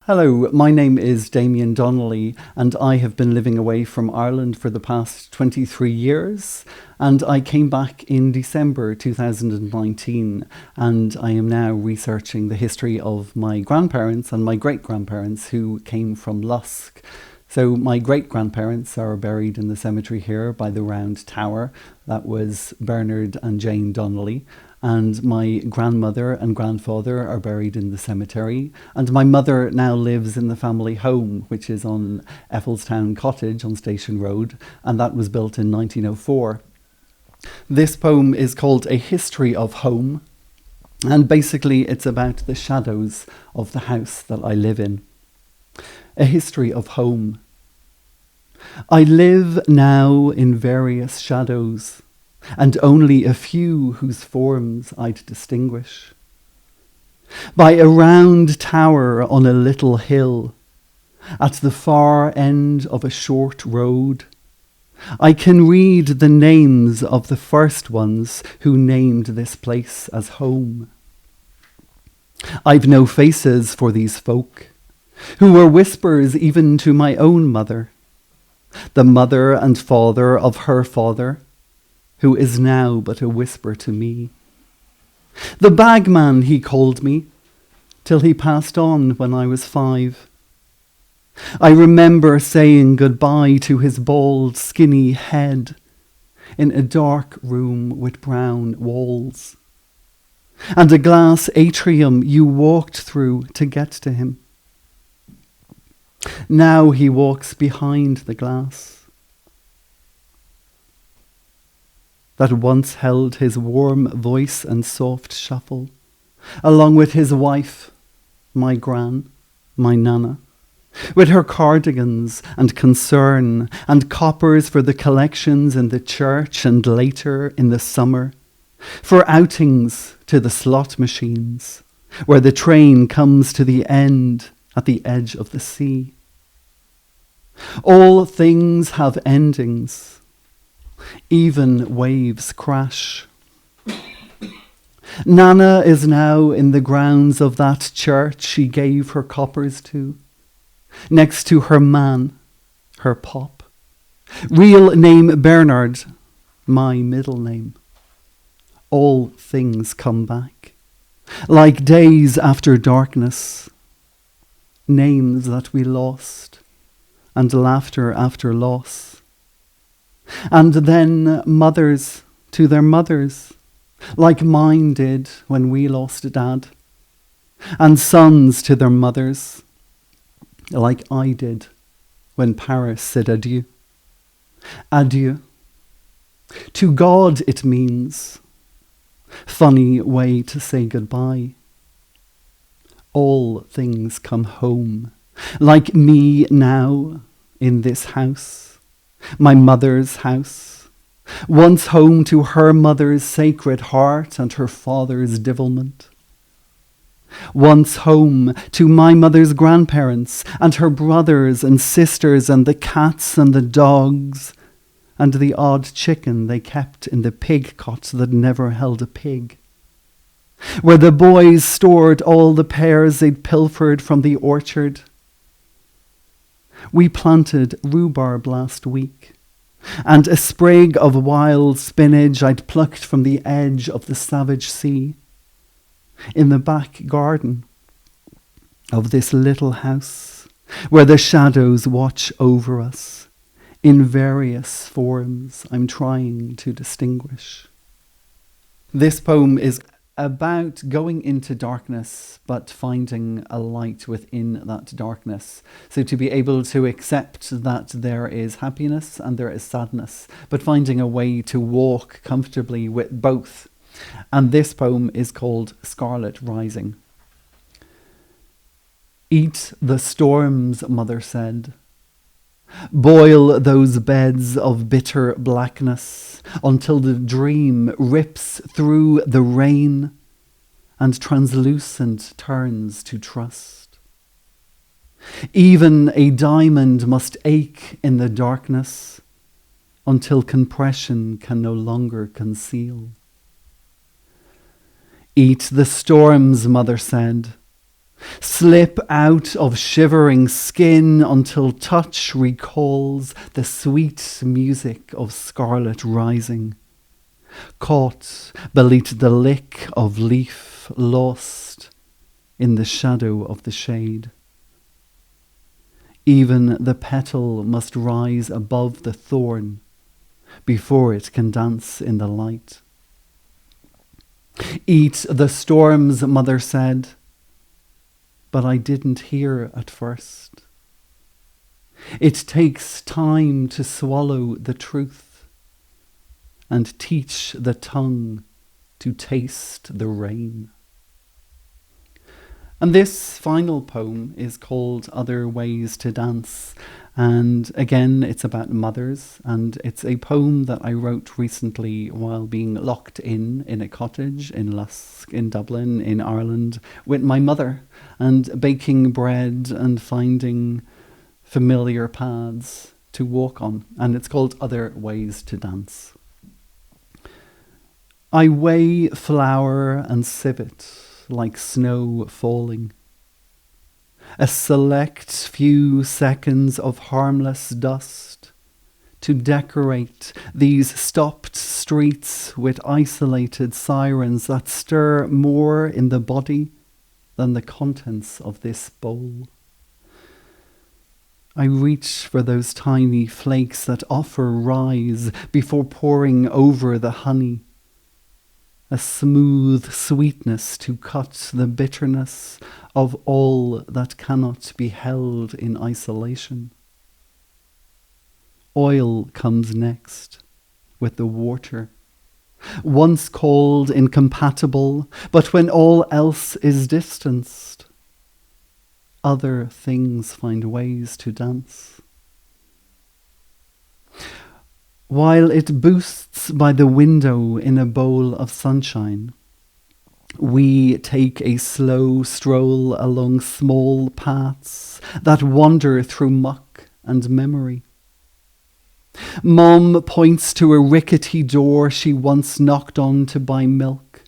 Hello, my name is Damien Donnelly, and I have been living away from Ireland for the past 23 years. And I came back in December 2019, and I am now researching the history of my grandparents and my great-grandparents who came from Lusk. So my great-grandparents are buried in the cemetery here by the Round Tower. That was Bernard and Jane Donnelly. And my grandmother and grandfather are buried in the cemetery. And my mother now lives in the family home, which is on Effelstown Cottage on Station Road, and that was built in 1904. This poem is called A History of Home, and basically it's about the shadows of the house that I live in. A history of home. I live now in various shadows, and only a few whose forms I'd distinguish. By a round tower on a little hill, at the far end of a short road, I can read the names of the first ones who named this place as home. I've no faces for these folk, who were whispers even to my own mother, the mother and father of her father, who is now but a whisper to me. The bagman, he called me, till he passed on when I was 5. I remember saying goodbye to his bald, skinny head in a dark room with brown walls, and a glass atrium you walked through to get to him. Now he walks behind the glass that once held his warm voice and soft shuffle, along with his wife, my gran, my nana, with her cardigans and concern and coppers for the collections in the church and later in the summer, for outings to the slot machines, where the train comes to the end at the edge of the sea. All things have endings. Even waves crash. Nana is now in the grounds of that church she gave her coppers to, next to her man, her pop. Real name Bernard, my middle name. All things come back, like days after darkness, names that we lost, and laughter after loss. And then mothers to their mothers, like mine did when we lost Dad. And sons to their mothers, like I did when Paris said adieu. Adieu. To God it means. Funny way to say goodbye. All things come home, like me now in this house. My mother's house, once home to her mother's sacred heart and her father's devilment. Once home to my mother's grandparents and her brothers and sisters and the cats and the dogs and the odd chicken they kept in the pig cot that never held a pig, where the boys stored all the pears they'd pilfered from the orchard. We planted rhubarb last week, and a sprig of wild spinach I'd plucked from the edge of the savage sea, in the back garden of this little house, where the shadows watch over us, in various forms I'm trying to distinguish. This poem is about going into darkness but finding a light within that darkness. So to be able to accept that there is happiness and there is sadness, but finding a way to walk comfortably with both. And this poem is called Scarlet Rising. Eat the storms, mother said. Boil those beds of bitter blackness until the dream rips through the rain and translucent turns to trust. Even a diamond must ache in the darkness until compression can no longer conceal. Eat the storms, mother said. Slip out of shivering skin until touch recalls the sweet music of scarlet rising. Caught beneath the lick of leaf, lost in the shadow of the shade. Even the petal must rise above the thorn before it can dance in the light. Eat the storms, mother said, but I didn't hear at first. It takes time to swallow the truth and teach the tongue to taste the rain. And this final poem is called Other Ways to Dance. And again, it's about mothers. And it's a poem that I wrote recently while being locked in a cottage in Lusk, in Dublin, in Ireland, with my mother, and baking bread and finding familiar paths to walk on. And it's called Other Ways to Dance. I weigh flower and civet like snow falling. A select few seconds of harmless dust to decorate these stopped streets with isolated sirens that stir more in the body than the contents of this bowl. I reach for those tiny flakes that offer rise before pouring over the honey. A smooth sweetness to cut the bitterness of all that cannot be held in isolation. Oil comes next with the water, once called incompatible, but when all else is distanced, other things find ways to dance. While it boosts by the window in a bowl of sunshine, we take a slow stroll along small paths that wander through muck and memory. Mom points to a rickety door she once knocked on to buy milk.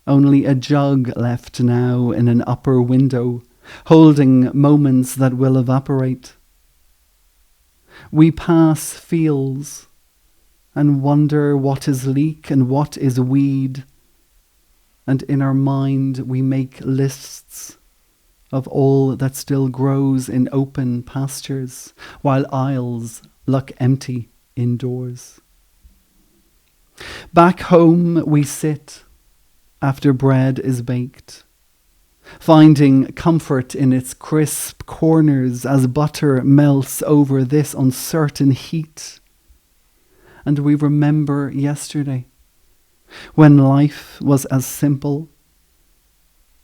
Only a jug left now in an upper window, holding moments that will evaporate. We pass fields and wonder what is leek and what is weed. And in our mind we make lists of all that still grows in open pastures, while aisles look empty indoors. Back home we sit after bread is baked, finding comfort in its crisp corners as butter melts over this uncertain heat. And we remember yesterday, when life was as simple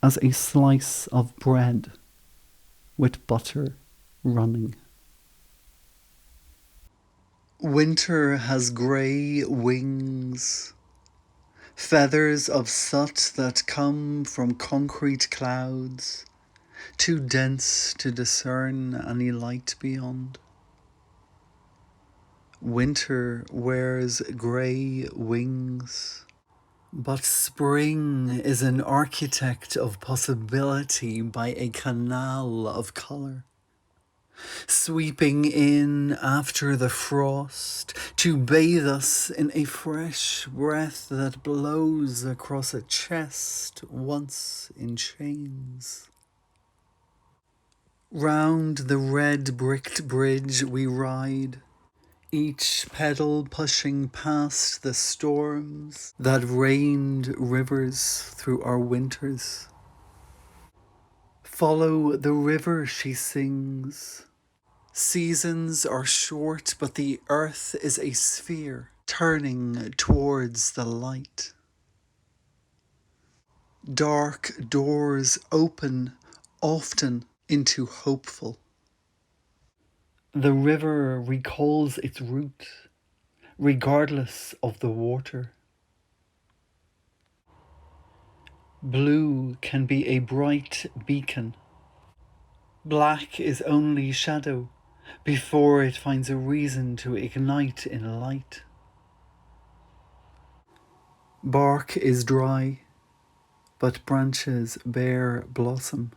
as a slice of bread with butter running. Winter has grey wings, feathers of soot that come from concrete clouds, too dense to discern any light beyond. Winter wears grey wings, but spring is an architect of possibility by a canal of colour, sweeping in after the frost to bathe us in a fresh breath that blows across a chest once in chains. Round the red bricked bridge we ride, each pedal pushing past the storms that rained rivers through our winters. Follow the river, she sings. Seasons are short, but the earth is a sphere turning towards the light. Dark doors open often into hopeful. The river recalls its route, regardless of the water. Blue can be a bright beacon. Black is only shadow before it finds a reason to ignite in light. Bark is dry, but branches bear blossom.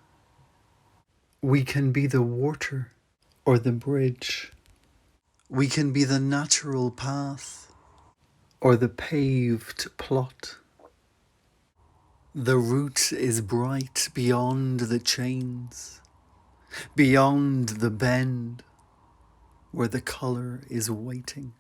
We can be the water or the bridge. We can be the natural path or the paved plot. The route is bright beyond the chains, beyond the bend, where the colour is waiting.